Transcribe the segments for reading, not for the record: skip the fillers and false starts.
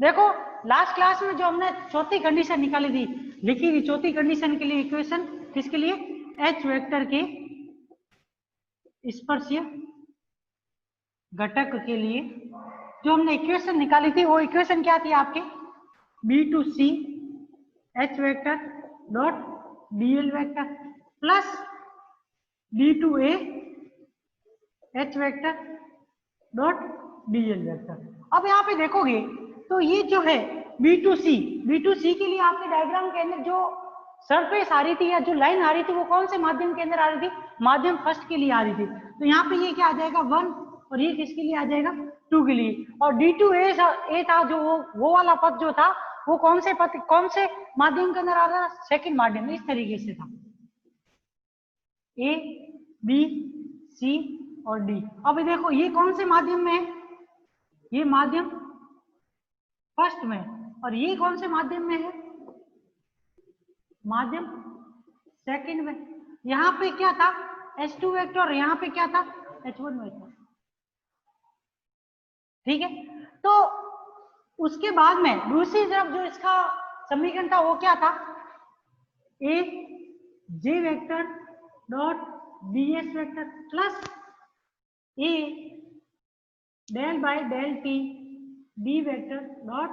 देखो last class में जो हमने चौथी कंडीशन निकाली थी, लिखी थी चौथी कंडीशन के लिए इक्वेशन, किसके लिए? एच वेक्टर के स्पर्शीय घटक के लिए जो हमने इक्वेशन निकाली थी, वो इक्वेशन क्या थी आपके? B two C H vector dot DL vector plus B two A H vector dot DL vector. अब यहाँ पे देखोगे तो ये जो है B2C के लिए आपके डायग्राम के अंदर जो सरफेस आ रही थी या जो लाइन आ रही थी वो कौन से माध्यम के अंदर आ रही थी? माध्यम फर्स्ट के लिए आ रही थी। तो यहाँ पे ये क्या आ जाएगा 1 और ये किसके लिए आ जाएगा? 2 के लिए। और D2A था जो वो वाला पद जो था वो कौन से माध्यम के अंदर आ रहा था? सेकंड माध्यम। इस तरीके से था A B C और D। अब देखो ये कौन से माध्यम में है? ये माध्यम फर्स्ट में। और ये कौन से माध्यम में है? माध्यम सेकंड में। यहाँ पे क्या था? H2 वेक्टर और यहाँ पे क्या था? H1 vector. ठीक है, तो उसके बाद में दूसरी तरफ जो इसका समीकरण था वो क्या था? A J vector dot BS vector plus A del by del T D vector dot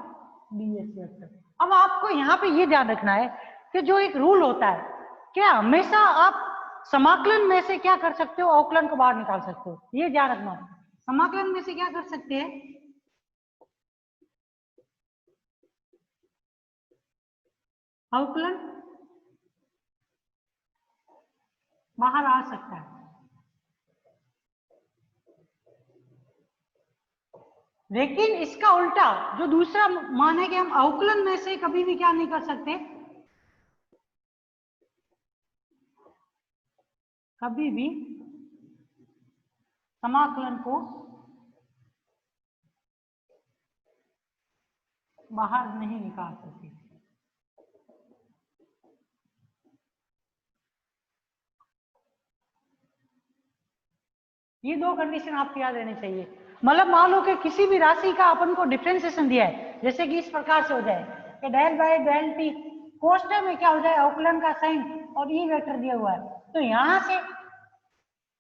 BS vector. अब आपको यहाँ पे ये ध्यान रखना है कि जो एक रूल होता है, क्या हमेशा आप समाकलन में से क्या कर सकते हो? अवकलन को बाहर निकाल सकते हो। ये ध्यान रखना, समाकलन में से क्या कर सकते हैं? अवकलन बाहर आ सकता है। लेकिन इसका उल्टा जो दूसरा मान है कि हम अवकलन में से कभी भी क्या नहीं कर सकते? कभी भी समाकलन को बाहर नहीं निकाल सकते। ये दो कंडीशन आपको याद रहनी चाहिए। मतलब मान लो कि किसी भी राशि का अपन को डिफरेंशिएशन दिया है, जैसे कि इस प्रकार से हो जाए कि डेल बाय डेल टी कोष्ठक में क्या हो जाए? अवकलन का साइन और ई वेक्टर दिया हुआ है, तो यहां से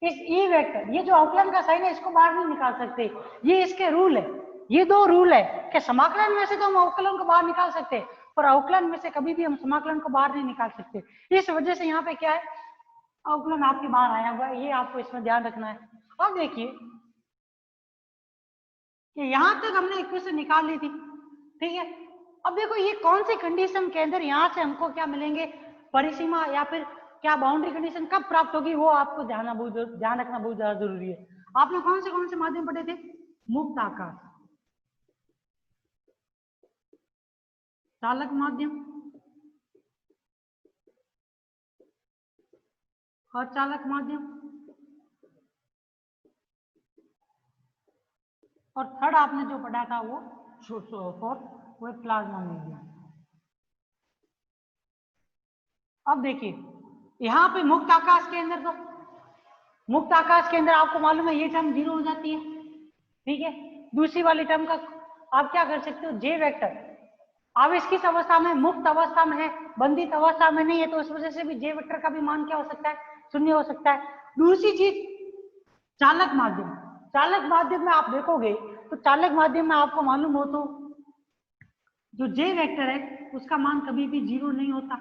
इस ई वेक्टर, ये जो अवकलन का साइन है इसको बाहर नहीं निकाल सकते। ये इसके रूल है। ये दो रूल है कि समाकलन में से तो हम अवकलन को बाहर निकाल सकते हैं, पर अवकलन में से कभी भी हम समाकलन को बाहर नहीं निकाल सकते। इस वजह से यहाँ पे क्या है? अवकलन आपके बाहर आया हुआ है। ये आपको इसमें ध्यान रखना है। अब देखिए कि यहां तक हमने इक्वेशन निकाल ली थी, ठीक है। अब देखो ये कौन सी कंडीशन के अंदर यहां से हमको क्या मिलेंगे? परिसीमा या फिर क्या बाउंड्री कंडीशन कब प्राप्त होगी, वो आपको ध्यान रखना बहुत ज्यादा जरूरी है। आपने कौन से माध्यम पढ़े थे? मुक्त आकाश, चालक माध्यम, अचालक माध्यम, और थर्ड आपने जो पढ़ा था वो वो प्लाज्मा मीडियम। अब देखिए यहाँ पे मुक्त आकाश के अंदर, तो मुक्त आकाश के अंदर आपको मालूम है ये टर्म 0 हो जाती है, ठीक है। दूसरी वाली टर्म का आप क्या कर सकते हो? जे वेक्टर। अब इसकी अवस्था में, मुक्त अवस्था में है, बंधित अवस्था में नहीं है, तो उस वजह से भी जे वेक्टर का भी मान क्या हो सकता है? 0 हो सकता है। दूसरी चीज चालक माध्यम। चालक माध्यम में आप देखोगे तो चालक माध्यम में आपको मालूम हो तो जो जे वेक्टर है उसका मान कभी भी 0 नहीं होता।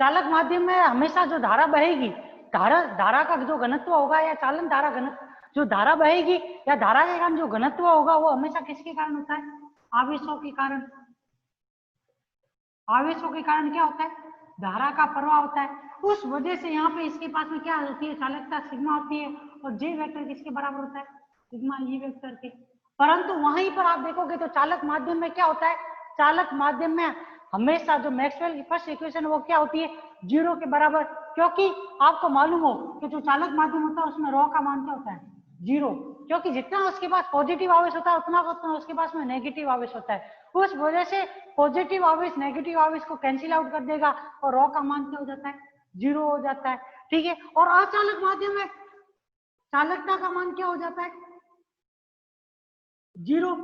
चालक माध्यम में हमेशा जो धारा बहेगी, धारा का जो घनत्व होगा या चालन धारा घनत्व, जो धारा बहेगी या धारा के कारण जो घनत्व होगा वो हमेशा किसके कारण होता है? आवेशों के कारण। आवेशों के कारण क्या होता है? धारा का प्रवाह होता है। उस वजह से यहाँ पे इसके पास में क्या होती है? चालकता सिग्मा होती है। और जे वेक्टर किसके बराबर होता है? सिग्मा ई वेक्टर के। परंतु वहीं पर आप देखोगे तो चालक माध्यम में क्या होता है? चालक माध्यम में हमेशा जो मैक्सवेल की फर्स्ट इक्वेशन वो क्या होती है? 0 के बराबर। क्योंकि आपको मालूम हो कि जो चालक माध्यम होता है उसमें रॉ का मान क्या होता है? 0। क्योंकि जितना उसके पास पॉजिटिव आवेश होता है उतना उसके पास में नेगेटिव आवेश होता है। उस वजह से पॉजिटिव आवेश नेगेटिव आवेश को कैंसिल आउट कर देगा और रॉ का मान क्या हो जाता है? 0 हो जाता है, ठीक है। और अचालक माध्यम में चालकता का मान क्या हो जाता है? 0।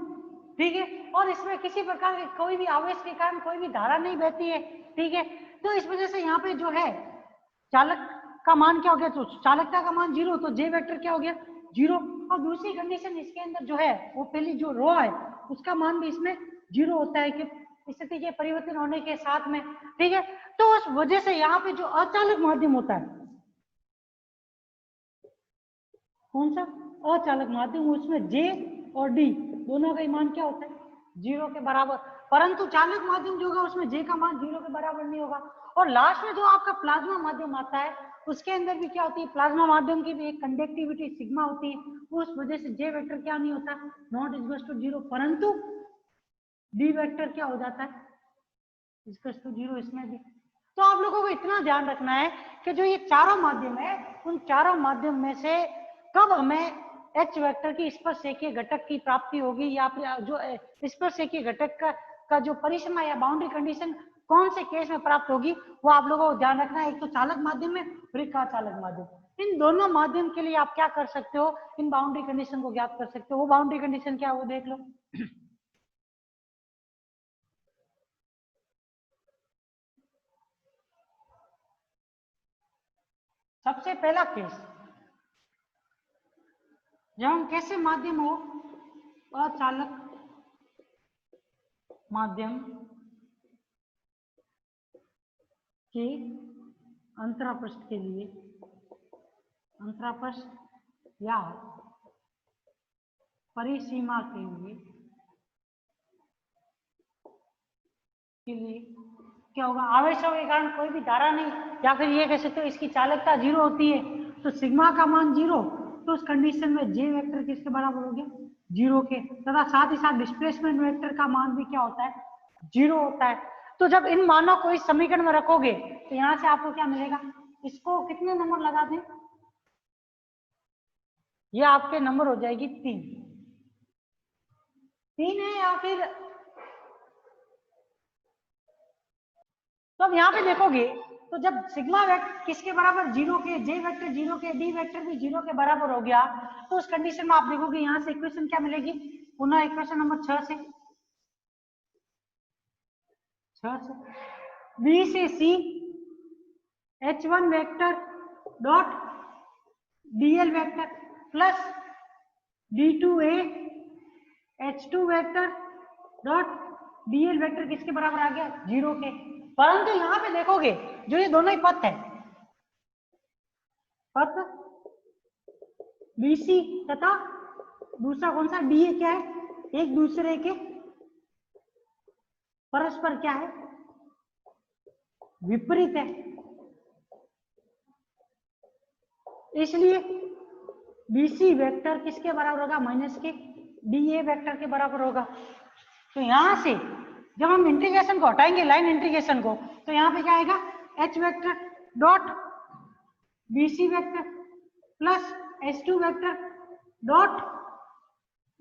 ठीक है, और इसमें किसी प्रकार के कोई भी आवेश के कारण कोई भी धारा नहीं बहती है, ठीक है। तो इस वजह से यहाँ पे जो है चालक का मान क्या हो गया, तो चालकता का मान 0, तो जे वेक्टर क्या हो गया 0। और दूसरी कंडीशन इसके अंदर जो है वो पहली जो रो है उसका मान भी इसमें 0 होता है कि स्थिति के परिवर्तन होने के साथ में, ठीक है। तो उस वजह से यहाँ पे जो अचालक माध्यम होता है, कौन सा अचालक माध्यम, उसमें जे और डी दोनों का मान क्या होता है 0 के बराबर, परंतु चालक माध्यम जो होगा उसमें जे का मान 0 के बराबर नहीं होगा। और लास्ट में जो आपका प्लाज्मा माध्यम आता है उसके अंदर भी क्या होती है, प्लाज्मा माध्यम की भी एक कंडक्टिविटी सिग्मा होती है, उस वजह से जे वेक्टर क्या नहीं होता, नॉट इक्वल टू 0, परंतु डी वेक्टर क्या हो जाता है इक्वल टू 0 इसमें भी। तो आप लोगों को इतना ध्यान रखना है कि जो ये चारों माध्यम है उन चारों माध्यम में से कब हमें एच वेक्टर की स्पर्शरेखीय घटक की प्राप्ति होगी, या फिर जो स्पर्शरेखीय घटक का जो परिसीमा या बाउंड्री कंडीशन कौन से केस में प्राप्त होगी, वो आप लोगों को ध्यान रखना है। एक तो चालक माध्यम में और एक अचालक माध्यम। इन दोनों माध्यम के लिए आप क्या कर सकते हो, इन बाउंड्री कंडीशन को ज्ञात कर सकते हो। वो बाउंड्री कंडीशन क्या है वो देख लो। सबसे पहला केस, जब हम कैसे माध्यम हो, अचालक माध्यम के अंतरापृष्ठ के लिए, अंतरापृष्ठ या परिसीमा के लिए क्या होगा, आवेशों के कारण कोई भी धारा नहीं, या फिर ये कह सकते हो इसकी चालकता 0 होती है, तो सिग्मा का मान 0, तो उस कंडीशन में जे वेक्टर किसके बराबर हो गया 0 के, तथा साथ ही साथ डिस्प्लेसमेंट वेक्टर का मान भी क्या होता है 0 होता है। तो जब इन मानों को इस समीकरण में रखोगे तो यहां से आपको क्या मिलेगा, इसको कितने नंबर लगा दें, ये आपके नंबर हो जाएगी 3 है, या फिर तो अब यहाँ पे देखोगे तो जब सिग्मा वेक्टर किसके बराबर 0 के, जे वेक्टर 0 के, डी वेक्टर भी 0 के बराबर हो गया, तो उस कंडीशन में आप देखोगे यहाँ से इक्वेशन क्या मिलेगी, पुनः इक्वेशन नंबर 6 से बी से सी h1 vector dot dl vector plus d2a h2 vector dot dl vector किसके बराबर आ गया 0 के। परंतु यहां पे देखोगे जो ये दोनों ही पथ है, पथ BC तथा दूसरा कौन सा DA क्या है, एक दूसरे के परस्पर क्या है विपरीत है, इसलिए BC वेक्टर किसके बराबर होगा माइनस के DA वेक्टर के बराबर होगा। तो यहां से जब हम इंटीग्रेशन को हटाएंगे, लाइन इंटीग्रेशन को, तो यहां पे क्या आएगा H vector dot BC vector plus H2 vector dot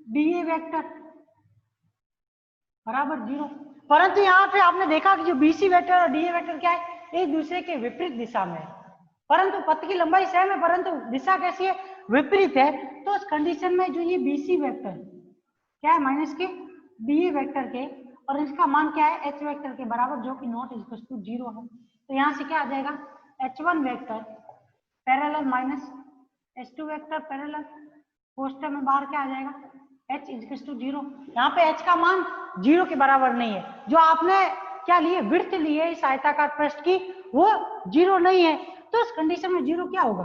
DA vector बराबर 0। परंतु यहाँ पे आपने देखा कि जो BC वेक्टर और DA वेक्टर क्या है, एक दूसरे के विपरीत दिशा में है, परंतु पथ की लंबाई सेम है परंतु दिशा कैसी है विपरीत है। तो उस कंडीशन में जो ये BC वेक्टर क्या है माइनस के DA वेक्टर के, और इसका मान क्या है H वेक्टर के बराबर, जो कि नॉट इक्वल टू 0 है। तो यहाँ से क्या आ जाएगा H1 vector parallel minus H2 vector parallel, poster में बाहर क्या आ जाएगा H इक्वल टू 0। यहाँ पे H का मान 0 के बराबर नहीं है, जो आपने क्या लिए विड्थ ली है इस आयताकार पृष्ठ की वो 0 नहीं है। तो इस कंडीशन में 0 क्या होगा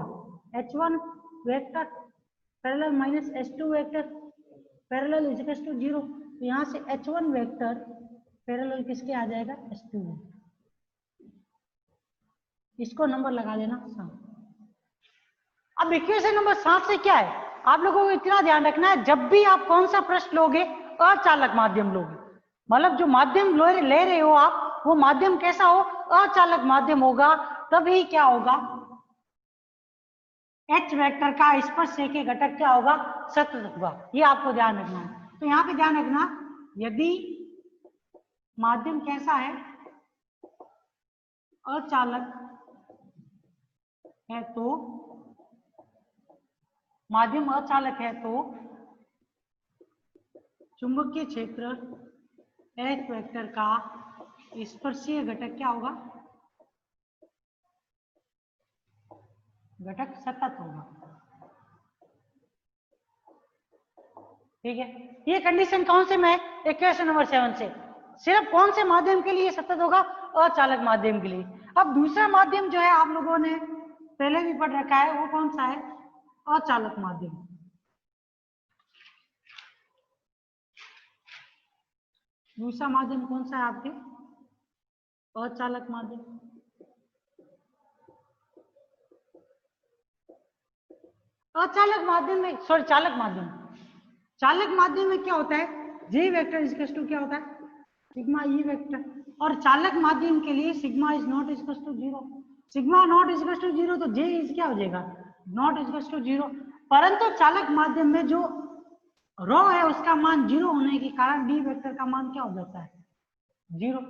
H1 vector parallel minus H2 vector parallel is equal to 0। तो यहाँ से H1 वेक्टर पैरेलल किसके आ जाएगा H2, इसको नंबर लगा लेना 7। अब इक्वेशन नंबर 7 से क्या है, आप लोगों को इतना ध्यान रखना है जब भी आप कौन सा पृष्ठ लोगे अचालक माध्यम लोगे, मतलब जो माध्यम ले रहे हो आप वो माध्यम कैसा हो अचालक माध्यम होगा, तभी क्या होगा H वेक्टर का स्पर्शरेखीय घटक क्या होगा सतत होगा, ये आपको ध्यान रखना है। तो यहाँ पे ध्यान रखना यदि माध्यम कैसा है अचालक है, तो माध्यम अचालक है तो चुंबकीय क्षेत्र H वेक्टर का स्पर्शीय घटक क्या होगा? घटक सतत होगा। ठीक है, ये कंडीशन कौन से में? इक्वेशन नंबर 7 से। सिर्फ कौन से माध्यम के लिए सतत होगा? अचालक माध्यम के लिए। अब दूसरा माध्यम जो है आप लोगों ने पहले भी पढ़ रखा है, वो कौन सा है? अचालक माध्यम। दूसरा माध्यम कौन सा है आपके? अचालक माध्यम। अचालक माध्यम में, सॉरी, चालक माध्यम। चालक माध्यम में क्या होता है? जे वेक्टर इज टू क्या होता है? Sigma E vector. और चालक माध्यम के लिए sigma is not is to 0। Sigma not is to 0 तो जे इज क्या हो जाएगा? Not is to 0। परंतु चालक माध्यम में जो रो है उसका मान 0 होने के कारण डी वेक्टर का मान क्या हो जाता है? 0।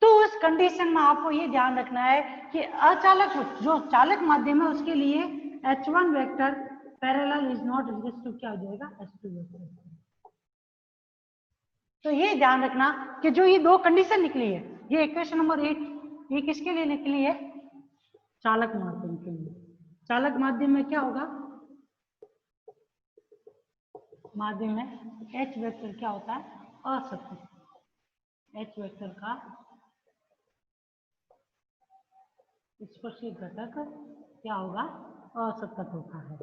तो उस कंडीशन में आपको ये ध्यान रखना है कि अचालक जो चालक माध्यम है उसके लिए H1 vector parallel is not equal to क्या हो जाएगा? H2 vector. तो ये ध्यान रखना कि जो ये दो कंडीशन निकली है, ये इक्वेशन नंबर 8, ये किसके लिए निकली है? चालक माध्यम के लिए। चालक माध्यम में क्या होगा? माध्यम में H वेक्टर क्या होता है? असतत। H वेक्टर का स्पर्शीय घटक क्या होगा? असतत होता है।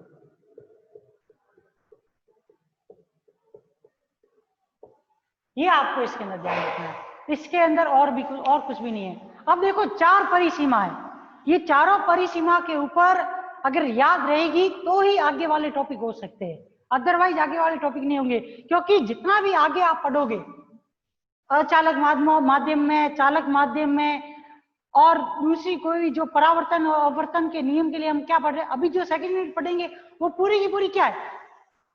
ये आपको इसके अंदर ध्यान रखना है। इसके अंदर और कुछ भी नहीं है। अब देखो, 4 परिसीमा है। ये चारों परिसीमा के ऊपर अगर याद रहेगी तो ही आगे वाले टॉपिक हो सकते हैं, अदरवाइज आगे वाले टॉपिक नहीं होंगे। क्योंकि जितना भी आगे आप पढ़ोगे अचालक माध्यम में, चालक माध्यम में, और दूसरी कोई जो परावर्तन और अपवर्तन के नियम के लिए हम क्या पढ़ रहे हैं, अभी जो सेकंड यूनिट पढ़ेंगे वो पूरी की पूरी क्या है?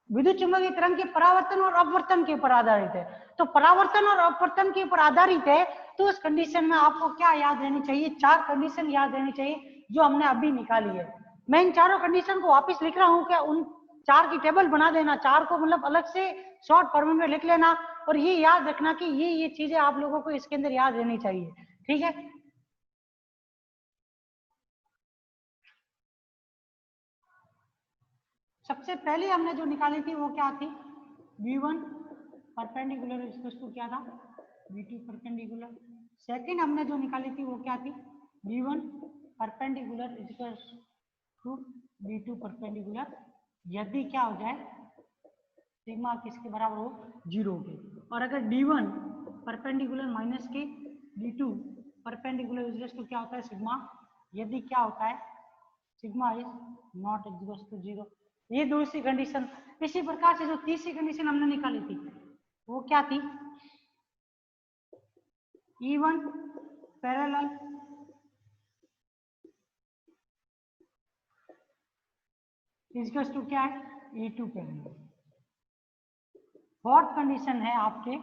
विद्युत चुंबकीय तरंग के परावर्तन और अपवर्तन के ऊपर आधारित है। तो परावर्तन और अपवर्तन के ऊपर आधारित है, तो उस कंडीशन में आपको क्या याद रहनी चाहिए? 4 कंडीशन याद रहनी चाहिए जो हमने अभी निकाली है। मैं इन चारों कंडीशन को वापस लिख रहा हूं, क्या उन 4 की टेबल बना देना, 4 को मतलब अलग से शॉर्ट फॉर्म में लिख लेना, और ये याद रखना कि ये चीजें आप लोगों को इसके अंदर याद रहनी चाहिए। ठीक है, सबसे पहले हमने जो निकाली थी वो क्या थी? V1 परपेंडिकुलर इक्वल टू क्या था? V2 perpendicular. सेकंड हमने जो निकाली थी वो क्या थी? V1 perpendicular equal to V2 perpendicular, यदि क्या हो जाए? सिग्मा किसके बराबर हो? 0 के। और अगर D1 परपेंडिकुलर माइनस के D2 परपेंडिकुलर इक्वल टू क्या होता है? सिग्मा, यदि क्या होता है? Sigma is not equal to 0। ये दूसरी कंडीशन। इसी प्रकार से जो तीसरी कंडीशन हमने निकाली थी वो क्या थी? E1 पैरेलल इक्वल टू क्या है? E2 parallel. फोर्थ कंडीशन है आपके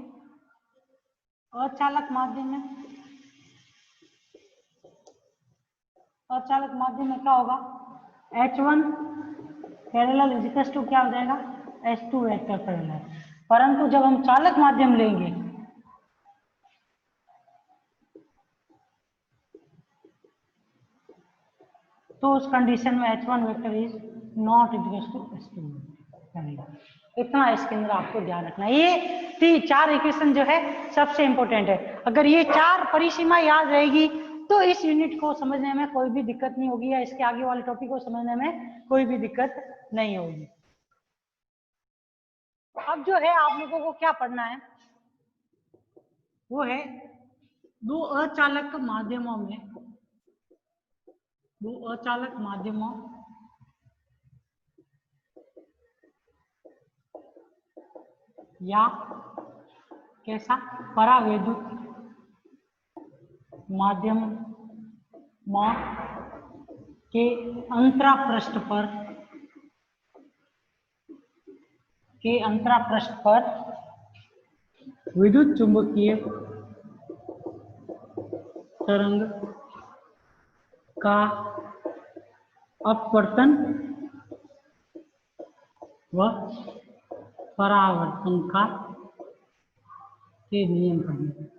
अचालक माध्यम में। अचालक माध्यम में क्या होगा? H1 पैरेलल इक्वल टू क्या हो जाएगा? H2 vector parallel. परंतु जब हम चालक माध्यम लेंगे तो उस कंडीशन में H1 vector is not equal to H2। इतना इसके अंदर आपको ध्यान रखना है। ये 4 इक्वेशन जो है सबसे इंपॉर्टेंट है। अगर ये 4 परिसीमा याद रहेगी तो इस यूनिट को समझने में कोई भी दिक्कत नहीं होगी, या इसके आगे वाले टॉपिक को समझने में कोई भी दिक्कत नहीं होगी। अब जो है आप लोगों को क्या पढ़ना है वो है दो अचालक माध्यमों में, दो अचालक माध्यमों या कैसा? परावैद्युत माध्यम के अंतरापृष्ठ पर विद्युत चुंबकीय तरंग का अपवर्तन व परावर्तन का के नियम पढ़ने।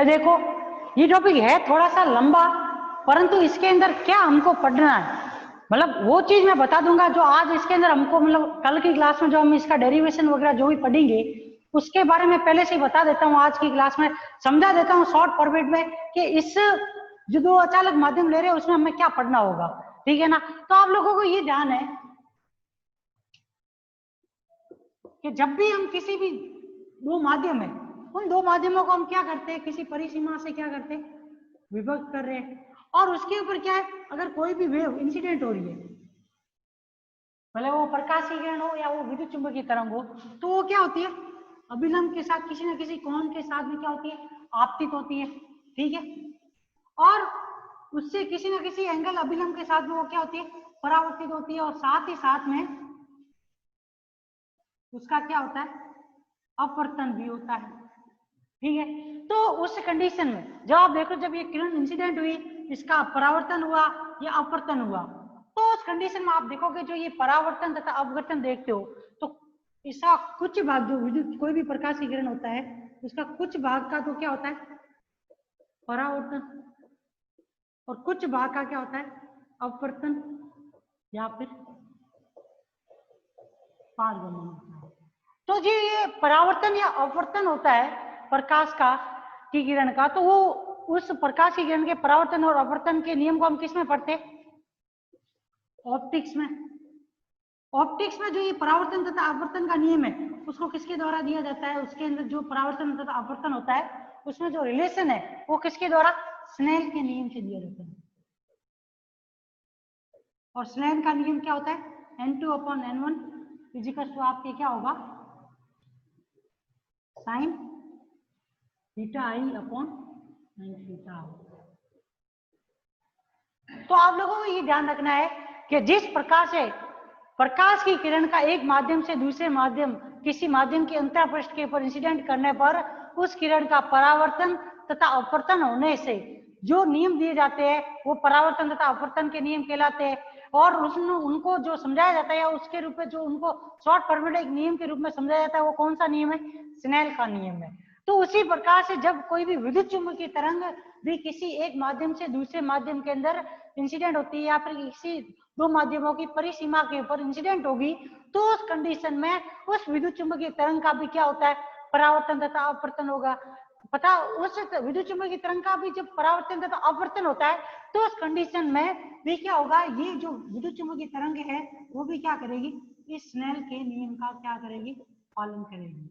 देखो ये टॉपिक है थोड़ा सा लंबा, परंतु इसके अंदर क्या हमको पढ़ना है, मतलब वो चीज मैं बता दूंगा जो आज इसके अंदर हमको, मतलब कल की क्लास में जो हम इसका डेरिवेशन वगैरह जो भी पढ़ेंगे उसके बारे में पहले से ही बता देता हूँ, आज की क्लास में समझा देता हूँ शॉर्ट फॉर्मेट में कि इस जो दो अचालक माध्यम ले रहे हैं उसमें हमें क्या पढ़ना होगा, ठीक है ना। तो आप लोगों को ये ध्यान है कि जब भी हम किसी भी दो माध्यम है, उन दो माध्यमों को हम क्या करते हैं, किसी परिसीमा से क्या करते हैं, विभक्त कर रहे हैं, और उसके ऊपर क्या है, अगर कोई भी वेव इंसिडेंट हो रही है, भले वो प्रकाशीय किरण हो या वो विद्युत चुंबकीय तरंग हो, तो वो क्या होती है, अभिलंब के साथ किसी न किसी कोण के साथ में क्या होती है, आपतित होती है, ठीक है। और उससे किसी न किसी एंगल अभिलंब के साथ में वो क्या होती है, परावर्तित होती है, और साथ ही साथ में उसका क्या होता है, अपवर्तन भी होता है, ठीक है। तो उस कंडीशन में जब आप देखो, जब ये किरण इंसिडेंट हुई, इसका परावर्तन हुआ या अपवर्तन हुआ, तो उस कंडीशन में आप देखोगे जो ये परावर्तन तथा अपवर्तन देखते हो, तो इसका कुछ भाग जो विद्युत कोई भी प्रकाश की किरण होता है उसका कुछ भाग का तो क्या होता है, परावर्तन, और कुछ भाग का क्या होता है, अपवर्तन या फिर पारगमन होता है। तो जी ये परावर्तन या अपवर्तन होता है प्रकाश का की किरण का, तो वो उस प्रकाश की किरण के परावर्तन और अपवर्तन के नियम को हम किस में पढ़ते हैं, ऑप्टिक्स में। ऑप्टिक्स में जो ये परावर्तन तथा अपवर्तन का नियम है उसको किसके द्वारा दिया जाता है, उसके अंदर जो परावर्तन तथा अपवर्तन होता है उसमें जो रिलेशन है वो किसके द्वारा, स्नेल के नियम से दिया जाता है। और स्नेल का नियम क्या होता है, n2/n1 इजिकल्स टू आपके क्या होगा, साइन थीटा आई अपॉन साइन थीटा। तो आप लोगों को ये ध्यान रखना है कि जिस प्रकार से प्रकाश की किरण का एक माध्यम से दूसरे माध्यम, किसी माध्यम के अंतःपृष्ठ के ऊपर इंसिडेंट करने पर उस किरण का परावर्तन तथा अपवर्तन होने से जो नियम दिए जाते हैं वो परावर्तन तथा अपवर्तन के नियम कहलाते हैं, और उसमें उनको जो समझाया जाता है या उसके रूप में जो उनको शॉर्ट फॉर्मेट एक नियम के रूप में समझाया जाता है वो कौन सा नियम है, स्नेल का नियम है। तो उसी प्रकार से जब कोई भी विद्युत चुम्बकीय तरंग भी किसी एक माध्यम से दूसरे माध्यम के अंदर इंसिडेंट होती है या फिर किसी दो माध्यमों की परिसीमा के ऊपर इंसिडेंट होगी, तो उस कंडीशन में उस विद्युत चुम्बकीय तरंग का भी क्या होता है, परावर्तन तथा अपवर्तन होगा। पता उस विद्युत चुम्बकीय तरंग का भी जब परावर्तन तथा अपवर्तन होता है तो उस कंडीशन में भी क्या होगा, ये जो विद्युत चुम्बकीय तरंग है वो भी क्या करेगी, इस स्नेल के नियम का क्या करेगी, पालन करेगी।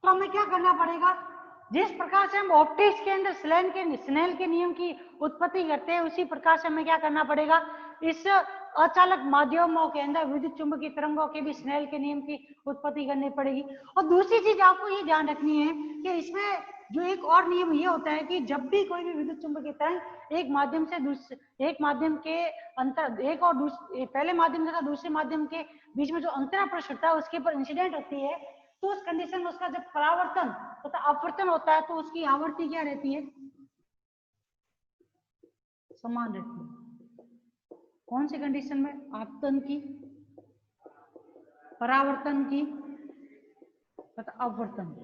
तो हमें क्या करना पड़ेगा, जिस प्रकार से हम ऑप्टिक्स के अंदर स्नेल के नियम की उत्पत्ति करते हैं उसी प्रकार से हमें क्या करना पड़ेगा, इस अचालक माध्यमों के अंदर विद्युत चुम्बकीय तरंगों के भी स्नेल के नियम की उत्पत्ति करनी पड़ेगी। और दूसरी चीज आपको ये ध्यान रखनी है कि इसमें जो एक और नियम ये होता है कि जब भी कोई भी विद्युत चुम्बकीय तरंग एक माध्यम से दूसरे, एक माध्यम के अंतर, एक और पहले माध्यम तथा दूसरे माध्यम के बीच में जो अंतरापृष्ठ होता है उसके ऊपर इंसिडेंट होती है, तो उस कंडीशन में उसका जब परावर्तन तथा अपवर्तन होता है तो उसकी आवृत्ति क्या रहती है, समान रहती है। कौन सी कंडीशन में, आपतन की, परावर्तन की तथा अपवर्तन।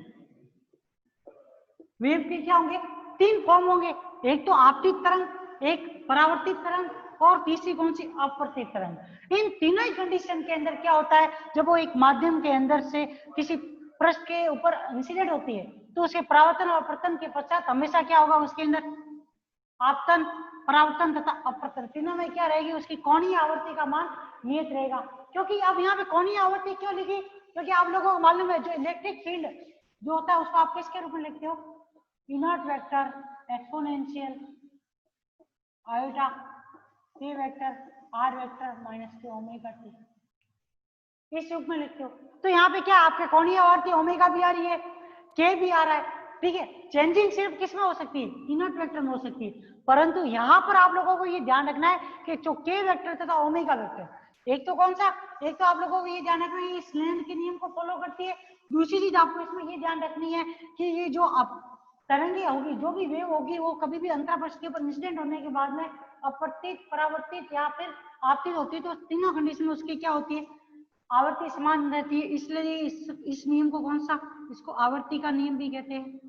वेव के क्या होंगे, तीन फॉर्म होंगे, एक तो आपतित तरंग, एक परावर्तित तरंग और तीसरी कौन सी, अपवर्तित तरंग। इन तीनों ही कंडीशन के अंदर क्या होता है, जब वो एक माध्यम के अंदर से किसी पृष्ठ के ऊपर इंसिडेंट होती है तो उसके परावर्तन और अपवर्तन के पश्चात हमेशा क्या होगा, उसके अंदर आपतन, परावर्तन तथा अपवर्तन तीनों में क्या रहेगी, उसकी कोणीय आवृत्ति का मान नियत रहेगा। क्योंकि अब यहाँ पे कोणीय आवृत्ति क्यों लिखी, क्योंकि आप लोगों को मालूम है जो इलेक्ट्रिक फील्ड जो होता है उसको आप किसके रूप में लिखते हो, unit vector exponential iota k vector r vector minus के ओमेगा t, इस रूप में लिखते हो। तो यहाँ पे क्या आपके कोणीय आवृत्ति ओमेगा भी आ रही है, k भी आ रहा है, ठीक है। चेंजिंग सिर्फ किस में हो सकती है, यूनिट वेक्टर में हो सकती है, परंतु यहाँ पर आप लोगों को ये ध्यान रखना है कि जो k वेक्टर तथा ओमेगा वेक्टर, एक तो कौन सा, एक तो आप लोगों को ये ध्यान रखना है ये स्नेल के नियम को फॉलो करती है, दूसरी चीज आपको इसमें ये ध्यान रखनी है कि ये जो तरंगे होगी, जो भी वेव होगी वो कभी भी अंतरापृष्ठ के ऊपर इंसिडेंट होने के बाद में अपवर्तित, परावर्तित या फिर आपतित होती है। तो तीनों कंडीशन में उसकी क्या होती है, आवर्ती समान रहती है। इसलिए इस नियम को कौन सा, इसको आवर्ती का नियम भी कहते हैं।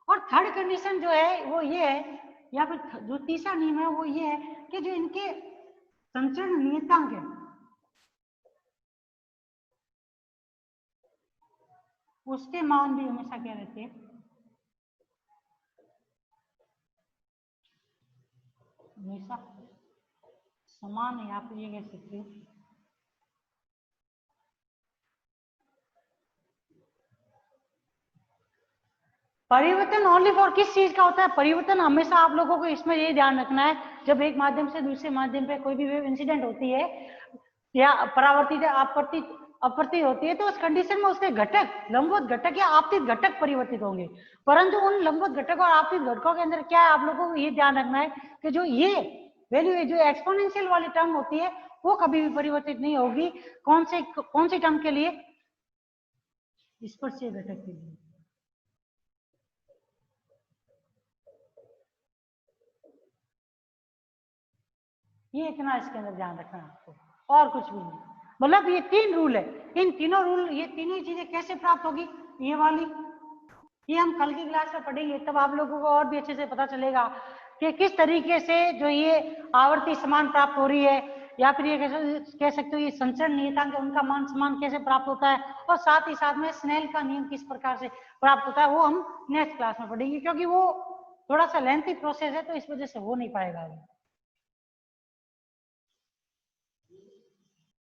और थर्ड कंडीशन जो है वो ये है, या फिर जो तीसरा नियम है वो ये है कि जो इनके संचरण नियतांक है उसके मान भी हमेशा क्या रहते हैं, हमेशा समान है, या फिर ये कह सकते हो परिवर्तन ओनली फॉर किस चीज का होता है, परिवर्तन हमेशा आप लोगों को इसमें ये ध्यान रखना है, जब एक माध्यम से दूसरे माध्यम पे कोई भी वेव इंसिडेंट होती है या परावर्तित या अपवर्तित होती है, तो उस कंडीशन में उसके घटक, लंबवत घटक या आपतित घटक परिवर्तित होंगे। परंतु उन लंबवत घटक और आपतित घटकों के अंदर क्या है, आप लोगों को ये ध्यान रखना है कि जो ये वैल्यू है, जो एक्सपोनेंशियल वाली टर्म होती है, वो कभी भी परिवर्तित नहीं होगी। कौन सी टर्म के लिए, स्पर्शीय घटक के लिए। ये इतना इसके अंदर ध्यान रखना है आपको, और कुछ भी नहीं। मतलब ये तीन रूल है, इन तीनों रूल, ये तीनों चीजें कैसे प्राप्त होगी, ये वाली, ये हम कल की क्लास में पढ़ेंगे, तब आप लोगों को और भी अच्छे से पता चलेगा कि किस तरीके से जो ये आवर्ती समान प्राप्त हो रही है, या फिर ये कह सकते हो ये संचरण नियतांक उनका मान समान कैसे प्राप्त होता है, और साथ ही साथ में स्नेल का नियम किस प्रकार से प्राप्त होता है, वो हम नेक्स्ट क्लास में पढ़ेंगे, क्योंकि वो थोड़ा सा लेंथी प्रोसेस है, तो इस वजह से हो नहीं पाएगा।